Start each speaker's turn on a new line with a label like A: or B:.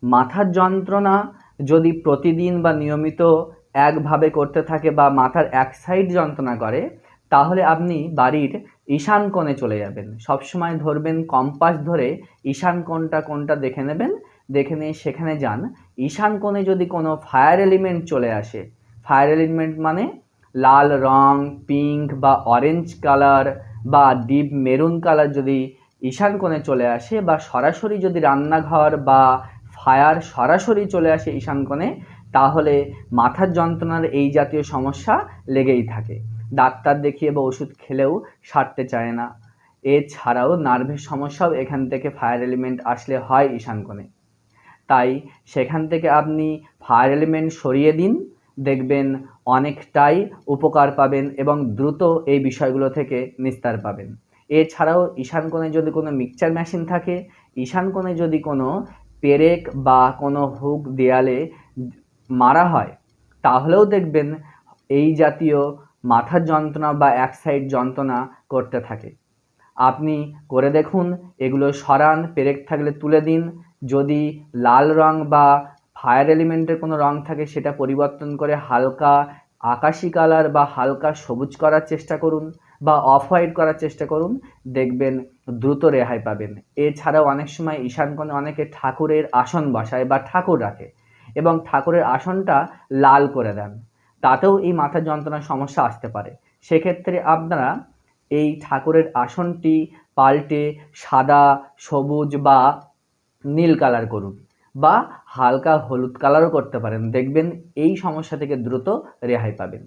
A: মাথার যন্ত্রণা যদি প্রতিদিন বা নিয়মিত একভাবে করতে থাকে বা মাথার এক সাইড যন্ত্রণা করে, তাহলে আপনি বাড়ির ঈশান কোণে চলে যাবেন। সবসময় ধরবেন কম্পাস ধরে ঈশান কোণটা কোনটা দেখে নেবেন, দেখে নিয়ে সেখানে যান। ঈশান কোণে যদি কোনো ফায়ার এলিমেন্ট চলে আসে, ফায়ার এলিমেন্ট মানে লাল রং, পিঙ্ক বা অরেঞ্জ কালার বা ডিপ মেরুন কালার যদি ঈশান কোণে চলে আসে, বা সরাসরি যদি রান্নাঘর বা ফায়ার সরাসরি চলে আসে ঈশান কোণে, তাহলে মাথার যন্ত্রণার এই জাতীয় সমস্যা লেগেই থাকে। ডাক্তার দেখিয়ে বা ওষুধ খেলেও সারতে চায় না। এছাড়াও নার্ভের সমস্যাও এখান থেকে ফায়ার এলিমেন্ট আসলে হয় ঈশান কোণে। তাই সেখান থেকে আপনি ফায়ার এলিমেন্ট সরিয়ে দিন, দেখবেন অনেকটাই উপকার পাবেন এবং দ্রুত এই বিষয়গুলো থেকে নিস্তার পাবেন। এছাড়াও ঈশান কোণে যদি কোনো মিক্সচার মেশিন থাকে, ঈশান কোণে যদি কোনো পেরেক বা কোনো হুক দেয়ালে মারা হয়, তাহলেও দেখবেন এই জাতীয় মাথার যন্ত্রণা বা এক সাইড যন্ত্রণা করতে থাকে। আপনি করে দেখুন, এগুলো সরান, পেরেক থাকলে তুলে দিন। যদি লাল রং বা ফায়ার এলিমেন্টের কোনো রং থাকে সেটা পরিবর্তন করে হালকা আকাশি কালার বা হালকা সবুজ করার চেষ্টা করুন বা অফ হোয়াইট করার চেষ্টা করুন, দেখবেন দ্রুত রেহাই পাবেন। এছাড়াও অনেক সময় ঈশান কোণে অনেকে ঠাকুরের আসন বসায় বা ঠাকুর রাখে এবং ঠাকুরের আসনটা লাল করে দেন, তাতেও এই মাথার যন্ত্রণার সমস্যা আসতে পারে। সেক্ষেত্রে আপনারা এই ঠাকুরের আসনটি পাল্টে সাদা, সবুজ বা নীল কালার করুন বা হালকা হলুদ কালারও করতে পারেন, দেখবেন এই সমস্যা থেকে দ্রুত রেহাই পাবেন।